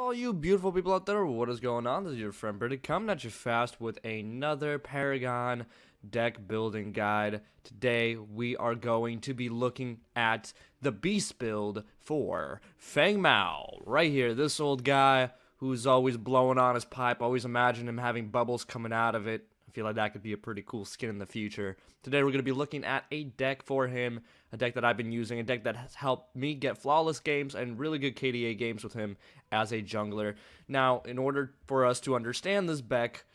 All you beautiful people out there, what is going on? This is your friend Brightseel coming at you fast with another Paragon deck building guide. Today we are going to be looking at the beast build for Feng Mao. Right here, this old guy who's always blowing on his pipe. Always imagine him having bubbles coming out of it. I feel like that could be a pretty cool skin in the future. Today we're going to be looking at a deck for him, a deck that I've been using, a deck that has helped me get flawless games and really good KDA games with him as a jungler. Now, in order for us to understand this deck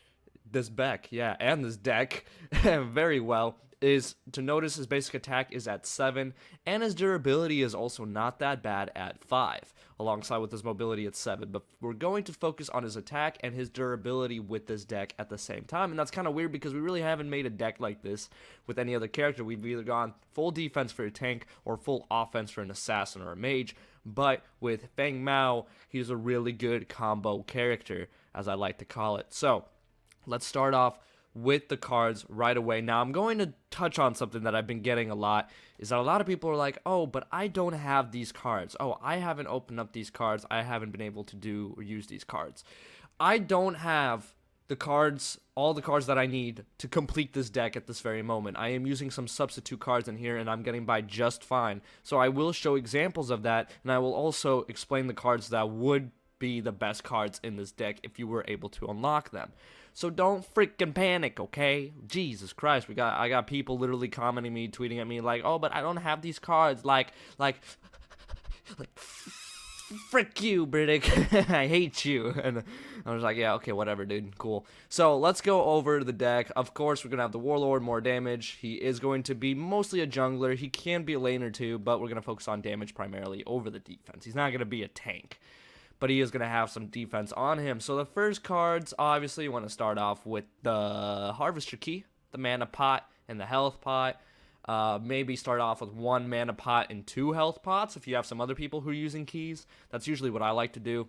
very well, is to notice his basic attack is at 7, and his durability is also not that bad at 5, alongside with his mobility at 7. But we're going to focus on his attack and his durability with this deck at the same time, and that's kind of weird because we really haven't made a deck like this with any other character. We've either gone full defense for a tank or full offense for an assassin or a mage, but with Feng Mao, he's a really good combo character, as I like to call it. So, let's start off with the cards right away. Now, I'm going to touch on something that I've been getting a lot, is that a lot of people are like, oh, but I don't have these cards. Oh, I haven't opened up these cards. I haven't been able to do or use these cards. I don't have the cards, all the cards that I need to complete this deck at this very moment. I am using some substitute cards in here, and I'm getting by just fine. So I will show examples of that, and I will also explain the cards that would be the best cards in this deck if you were able to unlock them. So don't freaking panic, okay? Jesus Christ, I got people literally commenting me, tweeting at me like, "Oh, but I don't have these cards." Like frick you, Britick. I hate you. And I was like, yeah, okay, whatever, dude. Cool. So let's go over the deck. Of course, we're going to have the Warlord, more damage. He is going to be mostly a jungler. He can be a laner too, but we're going to focus on damage primarily over the defense. He's not going to be a tank, but he is going to have some defense on him. So the first cards, obviously, you want to start off with the Harvester Key, the Mana Pot, and the Health Pot. Maybe start off with 1 Mana Pot and 2 Health Pots if you have some other people who are using keys. That's usually what I like to do.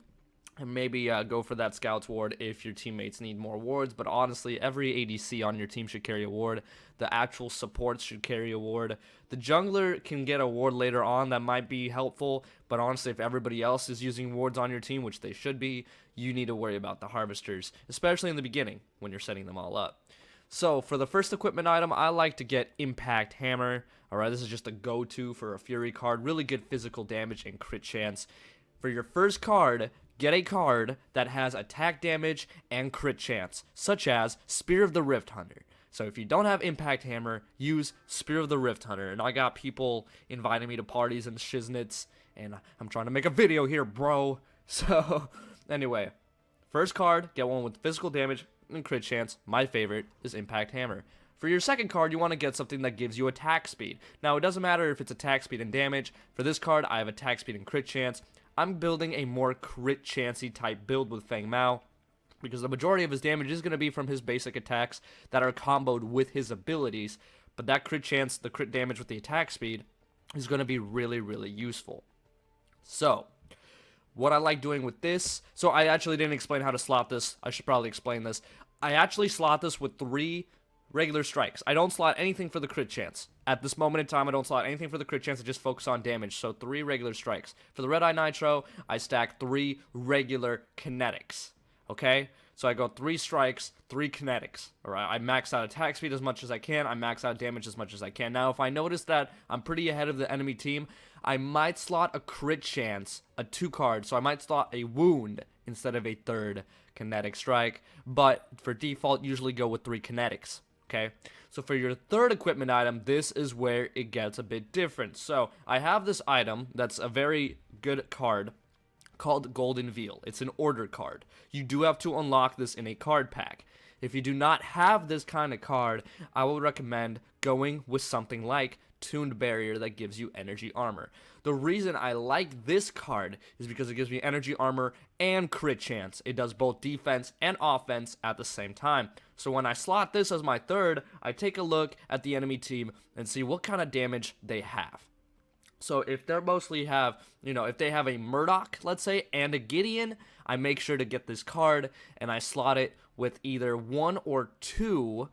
And maybe go for that Scout's Ward if your teammates need more wards. But honestly, every ADC on your team should carry a ward. The actual supports should carry a ward. The jungler can get a ward later on that might be helpful. But honestly, if everybody else is using wards on your team, which they should be, you need to worry about the harvesters, especially in the beginning when you're setting them all up. So for the first equipment item, I like to get Impact Hammer. Alright, this is just a go-to for a Fury card. Really good physical damage and crit chance. For your first card, get a card that has attack damage and crit chance, such as Spear of the Rifthunter. So if you don't have Impact Hammer, use Spear of the Rifthunter. And I got people inviting me to parties and shiznits, and I'm trying to make a video here, bro. So anyway, first card, get one with physical damage and crit chance. My favorite is Impact Hammer. For your second card, you want to get something that gives you attack speed. Now, it doesn't matter if it's attack speed and damage. For this card, I have attack speed and crit chance. I'm building a more crit chancey type build with Feng Mao, because the majority of his damage is going to be from his basic attacks that are comboed with his abilities, but that crit chance, the crit damage with the attack speed, is going to be really, really useful. So, what I like doing with this, so I actually didn't explain how to slot this. I should probably explain this. I actually slot this with 3 regular strikes. I don't slot anything for the crit chance. At this moment in time, I don't slot anything for the crit chance. I just focus on damage. So 3 regular strikes. For the Redeye Nitro, I stack 3 regular kinetics. Okay? So I go 3 strikes, 3 kinetics. Alright, I max out attack speed as much as I can. I max out damage as much as I can. Now, if I notice that I'm pretty ahead of the enemy team, I might slot a crit chance, a 2 card. So I might slot a wound instead of a 3rd kinetic strike. But for default, usually go with 3 kinetics. Okay, so for your third equipment item, this is where it gets a bit different. So I have this item that's a very good card called Golden Veil. It's an order card. You do have to unlock this in a card pack. If you do not have this kind of card, I would recommend going with something like Tuned Barrier that gives you energy armor. The reason I like this card is because it gives me energy armor and crit chance. It does both defense and offense at the same time. So when I slot this as my third, I take a look at the enemy team and see what kind of damage they have. So if they mostly have, if they have a Murdoch, let's say, and a Gideon, I make sure to get this card and I slot it with either one or two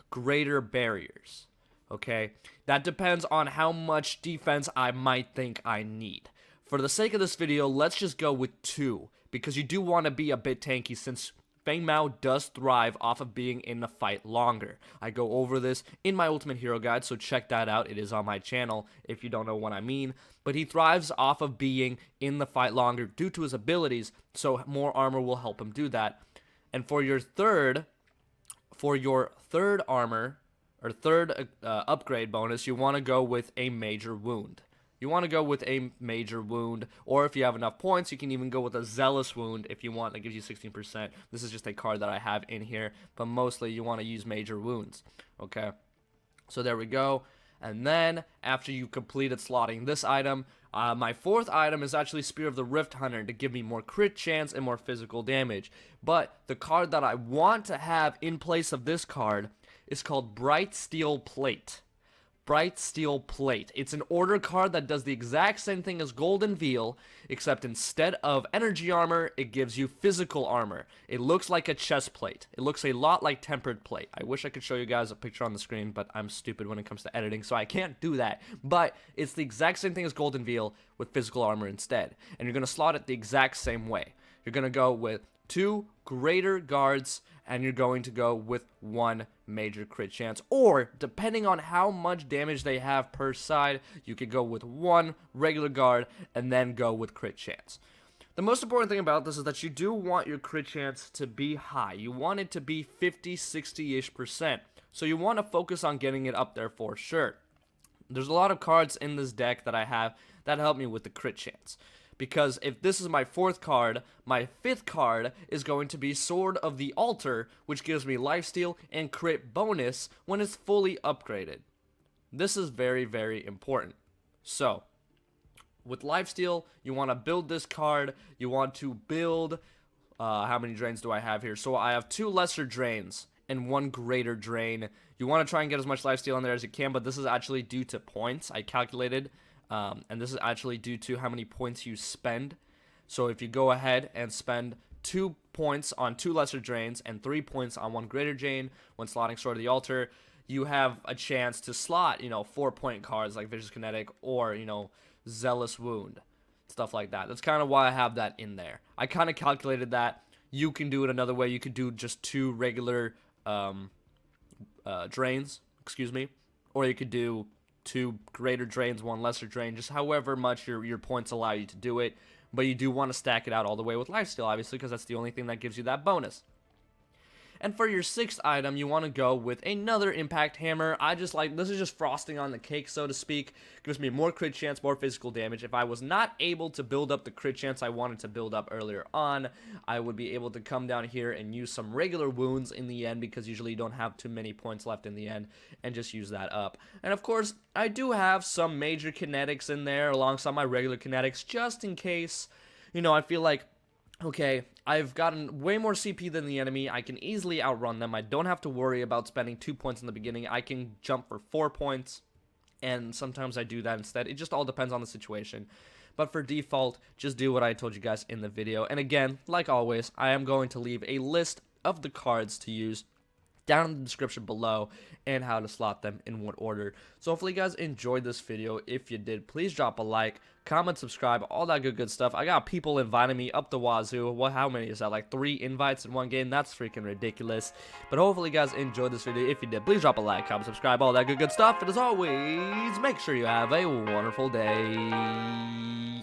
greater barriers. Okay, that depends on how much defense I might think I need. For the sake of this video, let's just go with 2, because you do want to be a bit tanky since Feng Mao does thrive off of being in the fight longer. I go over this in my Ultimate Hero Guide, so check that out. It is on my channel if you don't know what I mean. But he thrives off of being in the fight longer due to his abilities, so more armor will help him do that. And for your third armor, or third upgrade bonus, you want to go with a major wound. You want to go with a major wound, or if you have enough points, you can even go with a Zealous wound if you want. That gives you 16%. This is just a card that I have in here, but mostly you want to use major wounds. Okay, so there we go. And then after you completed slotting this item, my 4th item is actually Spear of the Rifthunter to give me more crit chance and more physical damage. But the card that I want to have in place of this card is called Brightsteel Plate. Brightsteel Plate. It's an order card that does the exact same thing as Golden Veil, except instead of energy armor, it gives you physical armor. It looks like a chest plate. It looks a lot like Tempered Plate. I wish I could show you guys a picture on the screen, but I'm stupid when it comes to editing, so I can't do that. But it's the exact same thing as Golden Veil with physical armor instead. And you're going to slot it the exact same way. You're going to go with 2 greater guards, and you're going to go with 1 major crit chance, or depending on how much damage they have per side, you could go with 1 regular guard and then go with crit chance. The most important thing about this is that you do want your crit chance to be high. You want it to be 50, 60-ish%. So you want to focus on getting it up there for sure. There's a lot of cards in this deck that I have that help me with the crit chance. Because if this is my 4th card, my 5th card is going to be Sword of the Altar, which gives me lifesteal and crit bonus when it's fully upgraded. This is very, very important. So, with lifesteal, you want to build this card. You want to build, how many drains do I have here? So I have 2 lesser drains and 1 greater drain. You want to try and get as much lifesteal in there as you can, but this is actually due to points. I calculated. And this is actually due to how many points you spend. So if you go ahead and spend 2 points on 2 lesser drains and 3 points on 1 greater drain when slotting Sword of the Altar, you have a chance to slot, 4-point cards like Vicious Kinetic or, Zealous Wound, stuff like that. That's kind of why I have that in there. I kind of calculated that. You can do it another way. You could do just 2 regular drains, or you could do 2 greater drains, 1 lesser drain, just however much your points allow you to do it. But you do want to stack it out all the way with lifesteal, obviously, because that's the only thing that gives you that bonus. And for your 6th item, you want to go with another impact hammer. This is just frosting on the cake, so to speak. Gives me more crit chance, more physical damage. If I was not able to build up the crit chance I wanted to build up earlier on, I would be able to come down here and use some regular wounds in the end, because usually you don't have too many points left in the end, and just use that up. And of course, I do have some major kinetics in there alongside my regular kinetics, just in case, I feel like, okay, I've gotten way more CP than the enemy. I can easily outrun them. I don't have to worry about spending 2 points in the beginning. I can jump for 4 points, and sometimes I do that instead. It just all depends on the situation. But for default, just do what I told you guys in the video. And again, like always, I am going to leave a list of the cards to use down in the description below and how to slot them in what order. So hopefully you guys enjoyed this video. If you did, please drop a like, comment, subscribe, all that good stuff. I got people inviting me up the wazoo. How many is that? Like 3 invites in one game? That's freaking ridiculous. But hopefully you guys enjoyed this video. If you did, please drop a like, comment, subscribe, all that good stuff. And as always, make sure you have a wonderful day.